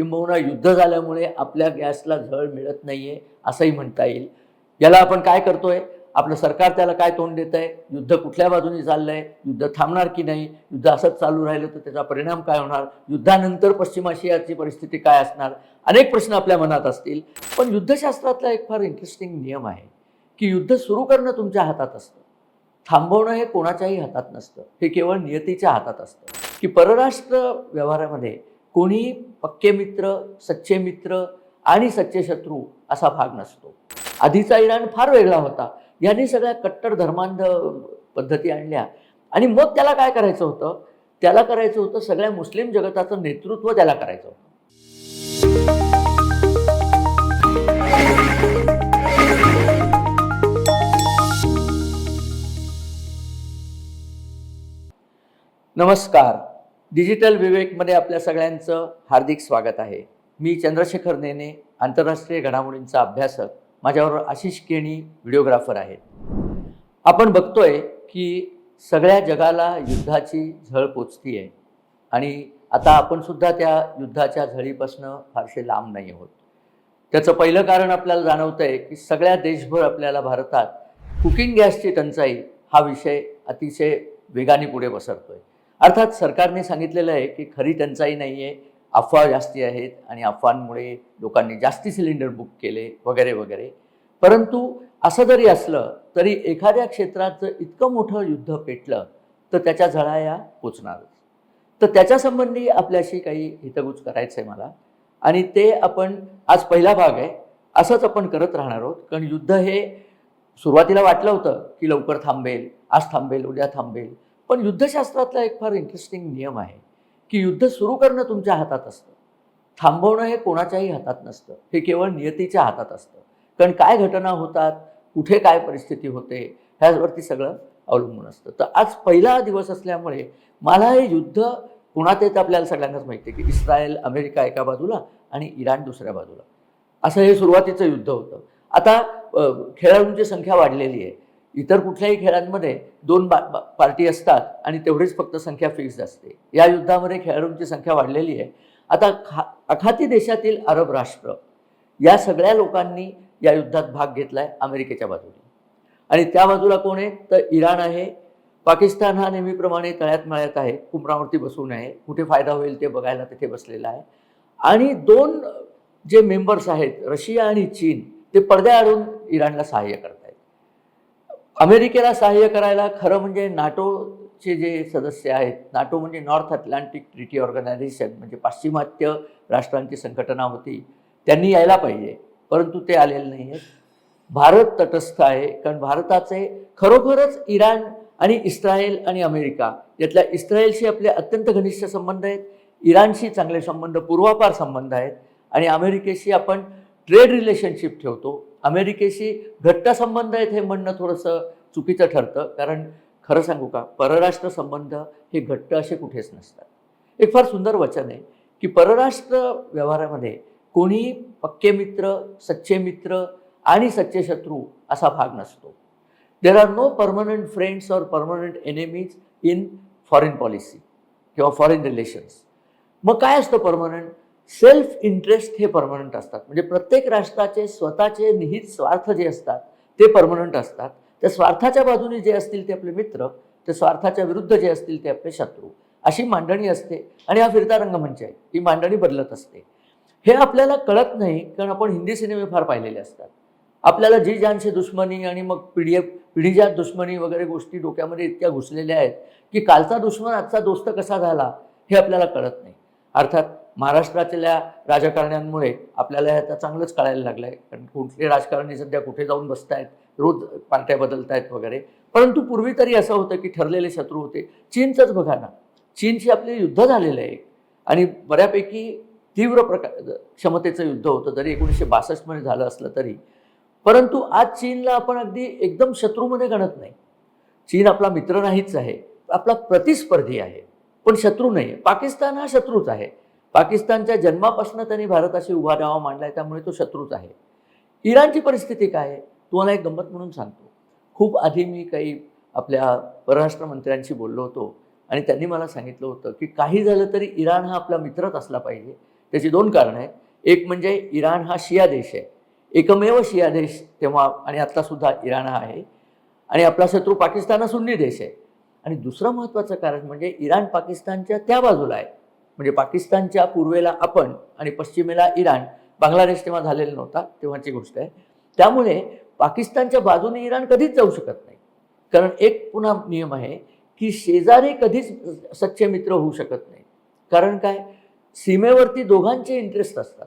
किंबहुना युद्ध झाल्यामुळे आपल्या गॅसला झळ मिळत नाहीये असंही म्हणता येईल. याला आपण काय करतोय, आपलं सरकार त्याला काय तोंड देत आहे, युद्ध कुठल्या बाजूने चाललंय, युद्ध थांबणार की नाही, युद्ध असंच चालू राहिलं तर त्याचा परिणाम काय होणार, युद्धानंतर पश्चिम आशियाची परिस्थिती काय असणार, अनेक प्रश्न आपल्या मनात असतील. पण युद्धशास्त्रातला एक फार इंटरेस्टिंग नियम आहे की युद्ध सुरू करणं तुमच्या हातात असतं, थांबवणं हे कोणाच्याही हातात नसतं, हे केवळ नियतीच्या हातात असतं. की परराष्ट्र व्यवहारामध्ये कोणी पक्के मित्र, सच्चे मित्र आणि सच्चे शत्रू असा भाग नसतो. आधीचा इराण फार वेगळा होता. यांनी सगळ्या कट्टर धर्मांध पद्धती आणल्या आणि मग त्याला काय करायचं होतं, त्याला करायचं होतं सगळ्या मुस्लिम जगताचं नेतृत्व त्याला करायचं होतं. नमस्कार, डिजिटल विवेकमध्ये आपल्या सगळ्यांचं हार्दिक स्वागत आहे. मी चंद्रशेखर नेने, आंतरराष्ट्रीय घडामोडींचा अभ्यासक. माझ्याबरोबर आशिष केणी व्हिडिओग्राफर आहेत. आपण बघतोय की सगळ्या जगाला युद्धाची झळ पोचतीये आणि आता आपण सुद्धा त्या युद्धाच्या झळीपासून फारसे लांब नाही आहोत. त्याचं पहिलं कारण आपल्याला जाणवतंय की सगळ्या देशभर आपल्याला भारतात कुकिंग गॅसची टंचाई हा विषय अतिशय वेगाने पुढे पसरतोय. अर्थात सरकारने सांगितलेलं आहे की खरी टंचाई नाही आहे, अफवा जास्ती आहेत आणि अफवांमुळे लोकांनी जास्ती सिलेंडर बुक केले वगैरे वगैरे. परंतु असं जरी असलं तरी एखाद्या क्षेत्रात जर इतकं मोठं युद्ध पेटलं तर त्याच्या झळा या पोचणारच. तर त्याच्यासंबंधी आपल्याशी काही हितगुज करायचं आहे मला, आणि ते आपण आज पहिला भाग आहे असंच आपण करत राहणार आहोत. कारण युद्ध हे सुरुवातीला वाटलं होतं की लवकर थांबेल, आज थांबेल, उद्या थांबेल. पण युद्धशास्त्रातला एक फार इंटरेस्टिंग नियम आहे की युद्ध सुरू करणं तुमच्या हातात असतं, थांबवणं हे कोणाच्याही हातात नसतं, हे केवळ नियतीच्या हातात असतं. कारण काय घटना होतात, कुठे काय परिस्थिती होते ह्यावरती सगळं अवलंबून असतं. तर आज पहिला दिवस असल्यामुळे मला हे युद्ध पुण्यात येतं आपल्याला सगळ्यांनाच माहिती आहे की इस्रायल, अमेरिका एका बाजूला आणि इराण दुसऱ्या बाजूला, असं हे सुरुवातीचं युद्ध होतं. आता खेळाडूंची संख्या वाढलेली आहे. इतर कुठल्याही खेळांमध्ये 2 पार्टी असतात आणि तेवढीच फक्त संख्या फिक्स्ड असते. या युद्धामध्ये खेळाडूंची संख्या वाढलेली आहे. आता आखाती देशातील अरब राष्ट्र या सगळ्या लोकांनी या युद्धात भाग घेतलाय अमेरिकेच्या बाजूने. आणि त्या बाजूला कोण आहे तर इराण आहे. पाकिस्तान हा नेहमीप्रमाणे तळ्यात मळ्यात आहे, कुंपणावरती बसू नये, कुठे फायदा होईल ते बघायला तिथे बसलेला आहे. आणि 2 जे मेंबर्स आहेत रशिया आणि चीन, ते पडद्याआडून इराणला सहाय्य करतात. अमेरिकेला सहाय्य करायला खरं म्हणजे नाटोचे जे सदस्य आहेत, नाटो म्हणजे नॉर्थ अटलांटिक ट्रिटी ऑर्गनायझेशन, म्हणजे पाश्चिमात्य राष्ट्रांची संघटना होती, त्यांनी यायला पाहिजे, परंतु ते आलेले नाही आहेत. भारत तटस्थ आहे, कारण भारताचे खरोखरच इराण आणि इस्रायल आणि अमेरिका यातल्या इस्रायलशी आपले अत्यंत घनिष्ठ संबंध आहेत, इराणशी चांगले संबंध, पूर्वापार संबंध आहेत, आणि अमेरिकेशी आपण ट्रेड रिलेशनशिप ठेवतो. अमेरिकेशी घट्ट संबंध आहेत हे म्हणणं थोडंसं चुकीचं ठरतं, कारण खरं सांगू का, परराष्ट्र संबंध हे घट्ट असे कुठेच नसतात. एक फार सुंदर वचन आहे की परराष्ट्र व्यवहारामध्ये कोणी पक्के मित्र, सच्चे मित्र आणि सच्चे शत्रू असा भाग नसतो. There are no permanent friends और permanent enemies in foreign policy किंवा फॉरेन रिलेशन्स. मग काय असतं परमनंट? सेल्फ इंटरेस्ट हे परमनंट असतात. म्हणजे प्रत्येक राष्ट्राचे स्वतःचे निहित स्वार्थ जे असतात ते परमनंट असतात. त्या स्वार्थाच्या बाजूने जे असतील ते आपले मित्र, त्या स्वार्थाच्या विरुद्ध जे असतील ते आपले शत्रू, अशी मांडणी असते. आणि हा फिरता रंगमंच आहे, ही मांडणी बदलत असते. हे आपल्याला कळत नाही, कारण आपण हिंदी सिनेमे फार पाहिलेले असतात. आपल्याला जी जानशी दुश्मनी आणि मग पिढीजात दुश्मनी वगैरे गोष्टी डोक्यामध्ये इतक्या घुसलेल्या आहेत की कालचा दुश्मन आजचा दोस्त कसा झाला हे आपल्याला कळत नाही. अर्थात महाराष्ट्रातल्या राजकारण्यांमुळे आपल्याला ह्याचा चांगलंच कळायला लागलं आहे, कारण कुठले राजकारणी सध्या कुठे जाऊन बसतायत, रोज पार्ट्या बदलतायत वगैरे. परंतु पूर्वी तरी असं होतं की ठरलेले शत्रू होते. चीनचंच बघा ना, चीनशी आपले युद्ध झालेलं आहे आणि बऱ्यापैकी तीव्र क्षमतेचं युद्ध होतं, जरी 1962 मध्ये झालं असलं तरी. परंतु आज चीनला आपण अगदी एकदम शत्रूमध्ये गणत नाही. चीन आपला मित्र नाहीच आहे, आपला प्रतिस्पर्धी आहे, पण शत्रू नाही. पाकिस्तान हा शत्रूच आहे. पाकिस्तानच्या जन्मापासून त्यांनी भारताशी उभा राहावा मांडलाय, त्यामुळे तो शत्रूच आहे. इराणची परिस्थिती काय आहे तुम्हाला एक गंमत म्हणून सांगतो. खूप आधी मी काही आपल्या परराष्ट्र मंत्र्यांशी बोललो होतो आणि त्यांनी मला सांगितलं होतं की काही झालं तरी इराण हा आपला मित्रच असला पाहिजे, त्याची 2 कारणं आहेत. एक म्हणजे इराण हा शिया देश आहे, एकमेव शिया देश तेव्हा आणि आत्तासुद्धा इराण हा आहे, आणि आपला शत्रू पाकिस्तान हा सुन्नी देश आहे. आणि दुसरं महत्त्वाचं कारण म्हणजे इराण पाकिस्तानच्या त्या बाजूला आहे, म्हणजे पाकिस्तानच्या पूर्वेला आपण आणि पश्चिमेला इराण. बांगलादेश तेव्हा झालेला नव्हता, तेव्हाची गोष्ट आहे. त्यामुळे पाकिस्तानच्या बाजूने इराण कधीच जाऊ शकत नाही, कारण एक पुन्हा नियम आहे की शेजारी कधीच सच्चे मित्र होऊ शकत नाही. कारण काय, सीमेवरती दोघांचे इंटरेस्ट असतात.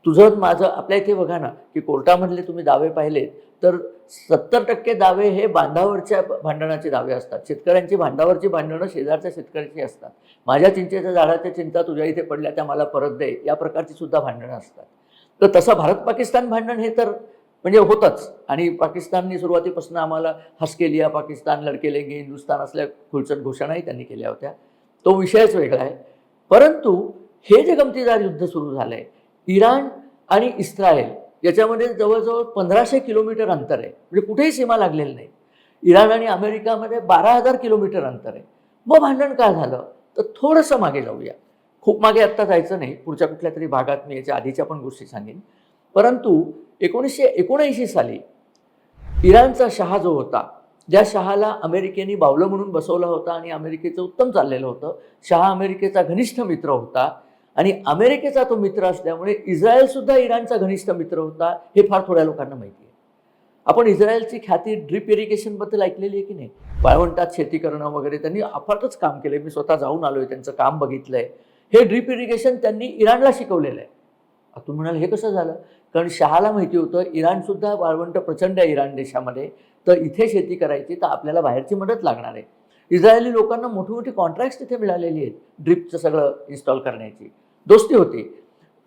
तुझं माझं, आपल्या इथे बघा ना की कोर्टामधले तुम्ही दावे पाहिलेत तर 70% दावे हे बांधावरच्या भांडणाचे दावे असतात. शेतकऱ्यांची बांधावरची भांडणं शेजारच्या शेतकऱ्याची असतात. माझ्या चिंचेच्या झाडाच्या चिंचा तुझ्या इथे पडल्या त्या मला परत दे, या प्रकारची सुद्धा भांडणं असतात. तर तसं भारत पाकिस्तान भांडण हे तर म्हणजे होतंच. आणि पाकिस्ताननी सुरुवातीपासून आम्हाला हसके लिया पाकिस्तान, लडके लेंगे हिंदुस्तान असल्या खुलचट घोषणाही त्यांनी केल्या होत्या. तो विषयच वेगळा आहे. परंतु हे जे गमतीदार युद्ध सुरू झालं आहे, इराण आणि इस्रायल याच्यामध्ये जवळजवळ 1500 किलोमीटर अंतर आहे, म्हणजे कुठेही सीमा लागलेली नाही. इराण आणि अमेरिकामध्ये 12,000 किलोमीटर अंतर आहे. मग भांडण काय झालं, तर थोडंसं मागे जाऊया. खूप मागे आत्ता जायचं नाही, पुढच्या कुठल्या तरी भागात मी याच्या आधीच्या पण गोष्टी सांगेन. परंतु 1979 साली इराणचा शहा जो होता, ज्या शहाला अमेरिकेने बावलं म्हणून बसवलं होतं आणि अमेरिकेचं उत्तम चाललेलं होतं, शहा अमेरिकेचा घनिष्ठ मित्र होता आणि अमेरिकेचा तो मित्र असल्यामुळे इस्रायलसुद्धा इराणचा घनिष्ठ मित्र होता, हे फार थोड्या लोकांना माहिती आहे. आपण इस्रायलची ख्याती ड्रीप इरिगेशनबद्दल ऐकलेली आहे की नाही, वाळवंटात शेती करणं वगैरे त्यांनी अफाटच काम केलं. मी स्वतः जाऊन आलो आहे, त्यांचं काम बघितलं आहे. हे ड्रीप इरिगेशन त्यांनी इराणला शिकवलेलं आहे. तुम्ही म्हणाल हे कसं झालं, कारण शहाला माहिती होतं इराणसुद्धा वाळवंट प्रचंड आहे इराण देशामध्ये, तर इथे शेती करायची तर आपल्याला बाहेरची मदत लागणार आहे. इस्रायली लोकांना मोठी मोठी कॉन्ट्रॅक्ट्स तिथे मिळालेली आहेत ड्रीपचं सगळं इन्स्टॉल करण्याची. दोस्ती होती.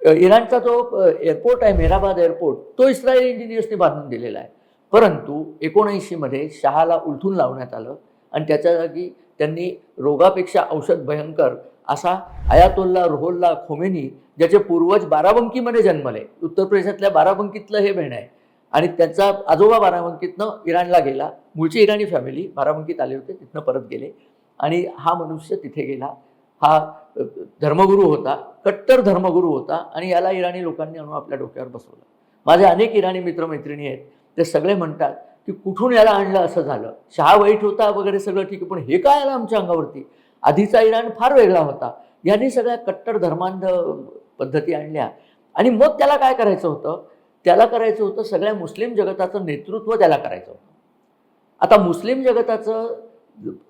इराणचा जो एअरपोर्ट आहे मेहराबाद एअरपोर्ट, तो इस्रायली इंजिनियर्सनी बांधून दिलेला आहे. परंतु 79मध्ये शहाला उलथून लावण्यात आलं आणि त्याच्या जागी त्यांनी रोगापेक्षा औषध भयंकर असा अयातोल्ला रुहोल्ला खोमेनी, ज्याचे पूर्वज बाराबंकीमध्ये जन्मले, उत्तर प्रदेशातल्या बाराबंकीतलं हे बहीण आहे, आणि त्यांचा आजोबा बाराबंकीतनं इराणला गेला. मूळची इराणी फॅमिली बाराबंकीत आले होते, तिथनं परत गेले आणि हा मनुष्य तिथे गेला. हा धर्मगुरू होता, कट्टर धर्मगुरू होता आणि याला इराणी लोकांनी आणून आपल्या डोक्यावर बसवलं. माझे अनेक इराणी मित्रमैत्रिणी आहेत, ते सगळे म्हणतात की कुठून याला आणलं, असं झालं. शहा वाईट होता वगैरे सगळं ठीक आहे, पण हे काय आलं आमच्या अंगावरती. आधीचा इराण फार वेगळा होता. यांनी सगळ्या कट्टर धर्मांध पद्धती आणल्या आणि मग त्याला काय करायचं होतं, त्याला करायचं होतं सगळ्या मुस्लिम जगताचं नेतृत्व त्याला करायचं होतं. आता मुस्लिम जगताचं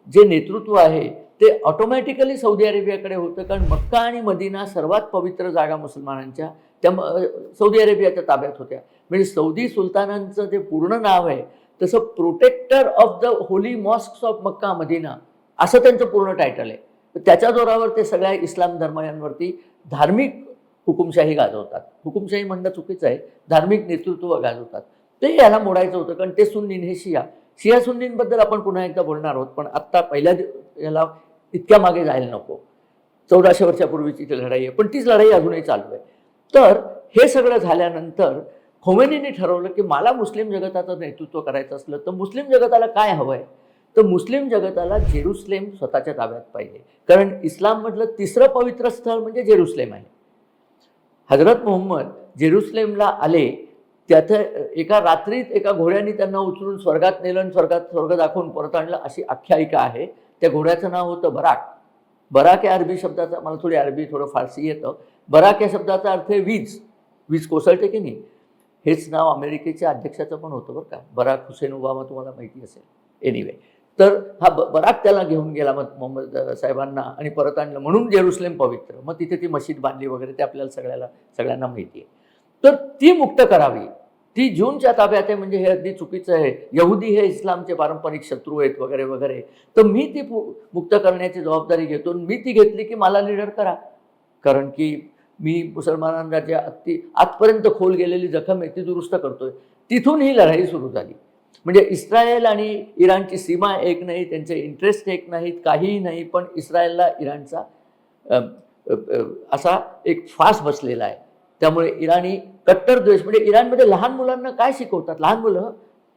जे नेतृत्व आहे ते ऑटोमॅटिकली सौदी अरेबियाकडे होतं, कारण मक्का आणि मदिना सर्वात पवित्र जागा मुसलमानांच्या त्या सौदी अरेबियाच्या ताब्यात होत्या. म्हणजे सौदी सुलतानांचं जे पूर्ण नाव आहे तसं protector of the holy mosques of Mecca Medina असं त्यांचं पूर्ण टायटल आहे. त्याच्या जोरावर ते सगळ्या इस्लाम धर्मियांवरती धार्मिक हुकुमशाही गाजवतात. हुकुमशाही म्हणणं चुकीचं आहे, धार्मिक नेतृत्व गाजवतात. ते याला मोडायचं होतं, कारण ते सुन्नीन हे शिया सुन्नींबद्दल आपण पुन्हा एकदा बोलणार आहोत, पण आत्ता पहिल्या याला इतक्या मागे जायला नको. 1400 वर्षापूर्वीची ती लढाई आहे, पण तीच लढाई अजूनही चालू आहे. तर हे सगळं झाल्यानंतर खोमेनींनी ठरवलं की मला मुस्लिम जगताचं नेतृत्व करायचं असलं तर मुस्लिम जगताला काय हवं आहे, तर मुस्लिम जगताला जेरुसलेम स्वतःच्या ताब्यात पाहिजे. कारण इस्लाममधलं तिसरं पवित्र स्थळ म्हणजे जेरुसलेम आहे. हजरत मोहम्मद जेरुसलेमला आले, त्याचं एका रात्रीत एका घोड्याने त्यांना उचलून स्वर्गात नेलं आणि स्वर्ग दाखवून परत आणलं, अशी आख्यायिका आहे. त्या घोड्याचं नाव होतं बराक. बराक या अरबी शब्दाचा, मला थोडी अरबी थोडं फारसी येतं. बराक या शब्दाचा अर्थ आहे वीज कोसळते की नाही. हेच नाव अमेरिकेच्या अध्यक्षाचं पण होतं बरं का, बराक हुसेन ओबामा, तुम्हाला माहिती असेल. एनिवे, तर हा बराक त्याला घेऊन गेला मग मोहम्मद साहेबांना आणि परत आणलं, म्हणून जेरुसलेम पवित्र. मग तिथे ती मशीद बांधली वगैरे, ते आपल्याला सगळ्यांना माहिती आहे. तर ती मुक्त करावी, ती जूनच्या ताब्यात आहे, म्हणजे हे अगदी चुकीचं आहे. यहुदी हे इस्लामचे पारंपरिक शत्रू आहेत वगैरे वगैरे. तर मी ती मुक्त करण्याची जबाबदारी घेतो. मी ती घेतली की मला लीडर करा, कारण की मी मुसलमानांना जे आजपर्यंत खोल गेलेली जखम आहे ती दुरुस्त करतोय. तिथून ही लढाई सुरू झाली. म्हणजे इस्रायल आणि इराणची सीमा एक नाही, त्यांचे इंटरेस्ट एक नाहीत, काहीही नाही, पण इस्रायलला इराणचा असा एक फास बसलेला आहे. त्यामुळे इराणी कट्टर द्वेष, म्हणजे इराणमध्ये लहान मुलांना काय शिकवतात, लहान मुलं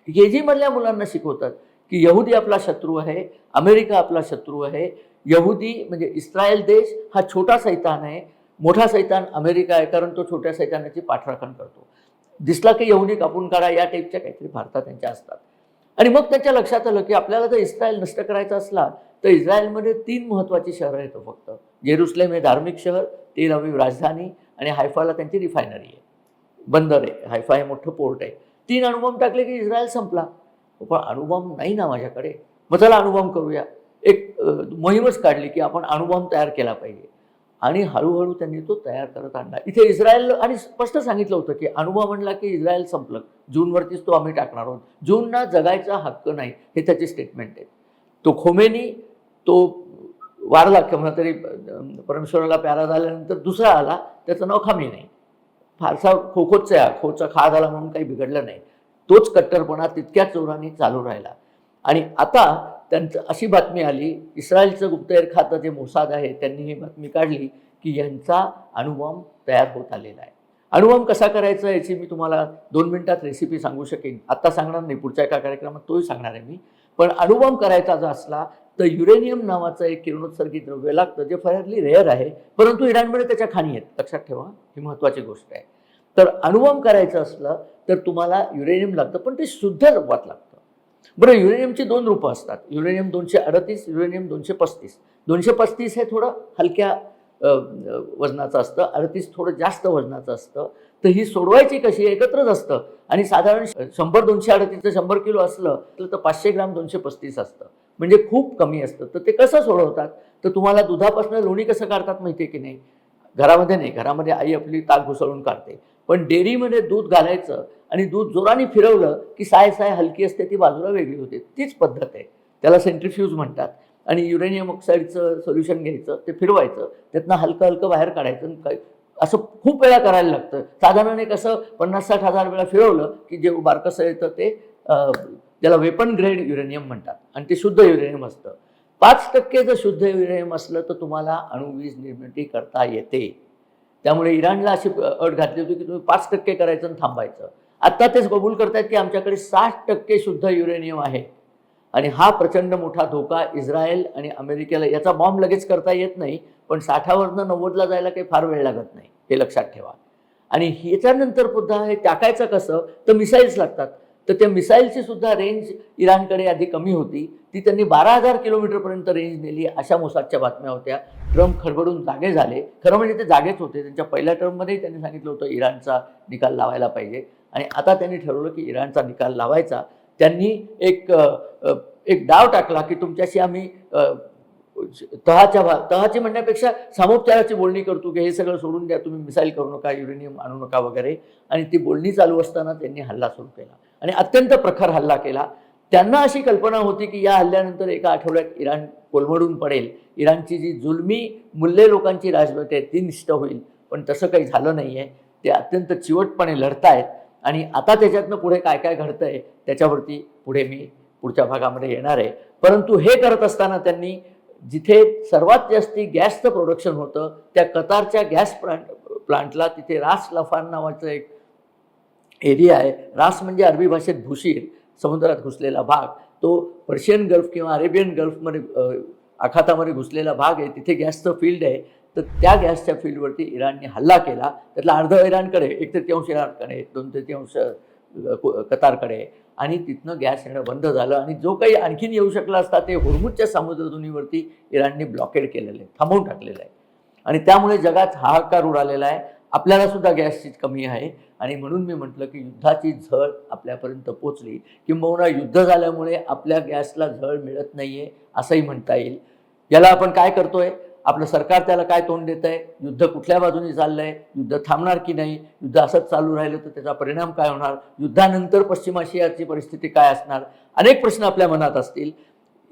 KG मधल्या मुलांना शिकवतात की यहुदी आपला शत्रू आहे, अमेरिका आपला शत्रू आहे. यहुदी म्हणजे इस्रायल देश हा छोटा सैतान आहे, मोठा सैतान अमेरिका आहे, कारण तो छोट्या सैतानाची पाठराखण करतो. दिसला की यहुदी कापून काढा, या टाईपच्या काहीतरी भारतात त्यांच्या असतात. आणि मग त्यांच्या लक्षात आलं की आपल्याला जर इस्रायल नष्ट करायचा असला तर इस्रायलमध्ये 3 महत्त्वाची शहरं आहेत फक्त. जेरुसलेम हे धार्मिक शहर, तेल अवीव राजधानी आणि हायफाला त्यांची रिफायनरी आहे, बंदर आहे. हायफा हे मोठं पोर्ट आहे. 3 अणुबॉम्ब टाकले की इस्रायल संपला. पण अणुबॉम्ब नाही ना माझ्याकडे, मग चला अणुबॉम्ब करूया. एक मोहीमच काढली की आपण अणुबॉम्ब तयार केला पाहिजे. आणि हळूहळू त्यांनी तो तयार करत आणला. इथे इस्रायल आणि स्पष्ट सांगितलं होतं की अणुबॉम्ब म्हणला की इस्रायल संपलं, जूनवरतीच तो आम्ही टाकणार आहोत. जूनना जगायचा हक्क नाही, हे त्याचे स्टेटमेंट आहे. तो खोमेनी तो वारला किंवा तरी परमेश्वराला प्यारा झाल्यानंतर दुसरा आला, त्याचं नाव खामेनी. फारसा खोचा खा झाला म्हणून काही बिघडलं नाही. तोच कट्टरपणा तितक्याच जोराने चालू राहिला. आणि आता त्यांचं अशी बातमी आली, इस्रायलचं गुप्तहेर खातं जे मोसाद आहे त्यांनी ही बातमी काढली की यांचा अणुबॉम्ब तयार होत आलेला आहे. अणुबॉम्ब कसा करायचा याची मी तुम्हाला 2 मिनिटात रेसिपी सांगू शकेन. आत्ता सांगणार नाही, पुढच्या एका कार्यक्रमात तोही सांगणार आहे मी. पण अणुबॉम्ब करायचा जर असला तर युरेनियम नावाचं एक किरणोत्सर्गी द्रव्य लागतं, जे फारली रेअर आहे, परंतु इराणमध्ये त्याच्या खाणी आहेत. लक्षात ठेवा, ही महत्त्वाची गोष्ट आहे. तर अणुबॉम्ब करायचं असलं तर तुम्हाला युरेनियम लागतं, पण ते शुद्ध रूपात लागतं. बरं, युरेनियमची 2 रूपं असतात, युरेनियम 238, युरेनियम 235. 235 हे थोडं हलक्या वजनाचं असतं, 38 थोडं जास्त वजनाचं असतं. तर ही सोडवायची कशी, एकत्रच असतं. आणि साधारण 100-238 100 किलो असलं तर 500 ग्राम 235 असतं, म्हणजे खूप कमी असतं. तर ते कसं सोडवतात, तर तुम्हाला दुधापासून लोणी कसं काढतात माहिती आहे की नाही? घरामध्ये नाही, घरामध्ये आई आपली ताक घुसळून काढते, पण डेअरीमध्ये दूध घालायचं आणि दूध जोराने फिरवलं की साय हलकी असते, ती बाजूला वेगळी होते. तीच पद्धत आहे, त्याला सेंट्रिफ्यूज म्हणतात. आणि युरेनियम ऑक्साईडचं सोल्युशन घ्यायचं, ते फिरवायचं, त्यातनं हलकं बाहेर काढायचं. असं खूप वेळा करायला लागतं. साधारण एक असं 50-60 हजार वेळा फिरवलं की जे बारकसं येतं ते त्याला वेपन ग्रेड युरेनियम म्हणतात आणि ते शुद्ध युरेनियम असतं. 5% जर शुद्ध युरेनियम असलं तर तुम्हाला अणुवीज निर्मिती करता येते. त्यामुळे इराणला अशी अट घातली होती की तुम्ही 5% करायचं आणि थांबायचं. आत्ता तेच कबूल करतायत की आमच्याकडे 60% शुद्ध युरेनियम आहे. आणि हा प्रचंड मोठा धोका इस्रायल आणि अमेरिकेला, याचा बॉम्ब लगेच करता येत नाही, पण 60वरनं 90ला जायला काही फार वेळ लागत नाही, हे लक्षात ठेवा. आणि ह्याच्यानंतर सुद्धा हे टाकायचं कसं, तर मिसाईल्स लागतात. तर त्या मिसाईलची सुद्धा रेंज इराणकडे आधी कमी होती, ती त्यांनी 12,000 किलोमीटरपर्यंत रेंज नेली, अशा मोसादच्या बातम्या होत्या. ट्रम्प खडबडून जागे झाले. खरं म्हणजे ते जागेच होते. त्यांच्या पहिल्या टर्ममध्येही त्यांनी सांगितलं होतं इराणचा निकाल लावायला पाहिजे, आणि आता त्यांनी ठरवलं की इराणचा निकाल लावायचा. त्यांनी एक डाव टाकला की तुमच्याशी आम्ही तहाची म्हणण्यापेक्षा सामोपचाराची बोलणी करतो की हे सगळं सोडून द्या, तुम्ही मिसाईल करू नका, युरेनियम आणू नका वगैरे. आणि ती बोलणी चालू असताना त्यांनी हल्ला सुरू केला आणि अत्यंत प्रखर हल्ला केला. त्यांना अशी कल्पना होती की या हल्ल्यानंतर एका आठवड्यात इराण कोलमडून पडेल, इराणची जी जुलमी मुल्ले लोकांची राजवट आहे ती नष्ट होईल. पण तसं काही झालं नाही आहे. ते अत्यंत चिवटपणे लढतायत. आणि आता त्याच्यातनं पुढे काय काय घडतंय त्याच्यावरती पुढे मी पुढच्या भागामध्ये येणार आहे. परंतु हे करत असताना त्यांनी जिथे सर्वात जास्ती गॅसचं प्रोडक्शन होतं त्या कतारच्या गॅस प्लांटला, तिथे रास लफान नावाचं एक एरिया आहे. रास म्हणजे अरबी भाषेत भुशीर, समुद्रात घुसलेला भाग. तो पर्शियन गल्फ किंवा अरेबियन गल्फमध्ये आखातामध्ये घुसलेला भाग आहे. तिथे गॅसचं फील्ड आहे. तर त्या गॅसच्या फील्डवरती इराणने हल्ला केला. त्यातला अर्ध इराणकडे, 1/3 इराणकडे, 2/3 कतारकडे. आणि तिथनं गॅस येणं बंद झालं. आणि जो काही आणखीन येऊ शकला असता ते होर्मुझच्या सामुद्रधुनीवरती इराणने ब्लॉकेड केलेलं आहे, थांबवून टाकलेलं आहे. आणि त्यामुळे जगात हाहाकार उडालेला आहे. आपल्याला सुद्धा गॅसची कमी आहे. आणि म्हणून मी म्हटलं की युद्धाची झळ आपल्यापर्यंत पोचली, किंबहुना युद्ध झाल्यामुळे आपल्या गॅसला झळ मिळत नाही आहे असंही म्हणता येईल. याला आपण काय करतोय, आपलं सरकार त्याला काय तोंड देत आहे, युद्ध कुठल्या बाजूने चाललं आहे, युद्ध थांबणार की नाही, युद्ध असंच चालू राहिलं तर त्याचा परिणाम काय होणार, युद्धानंतर पश्चिम आशियाची परिस्थिती काय असणार, अनेक प्रश्न आपल्या मनात असतील.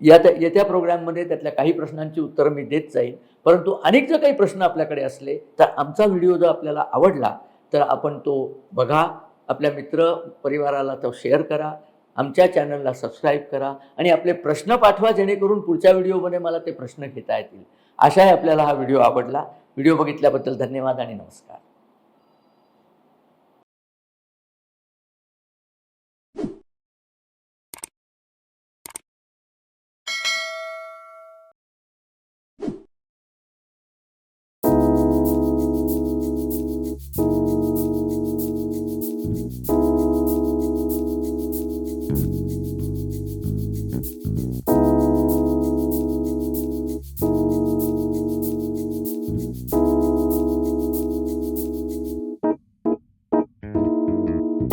येत्या प्रोग्राममध्ये त्यातल्या काही प्रश्नांची उत्तरं मी देत जाईन. परंतु अनेक जर काही प्रश्न आपल्याकडे असले तर आमचा व्हिडिओ जर आपल्याला आवडला तर आपण तो बघा, आपल्या मित्र परिवाराला तो शेअर करा, आमच्या चॅनलला सबस्क्राईब करा आणि आपले प्रश्न पाठवा, जेणेकरून पुढच्या व्हिडिओमध्ये मला ते प्रश्न घेता येतील. आशा आहे आपल्याला हा व्हिडिओ आवडला. व्हिडिओ बघितल्याबद्दल धन्यवाद आणि नमस्कार.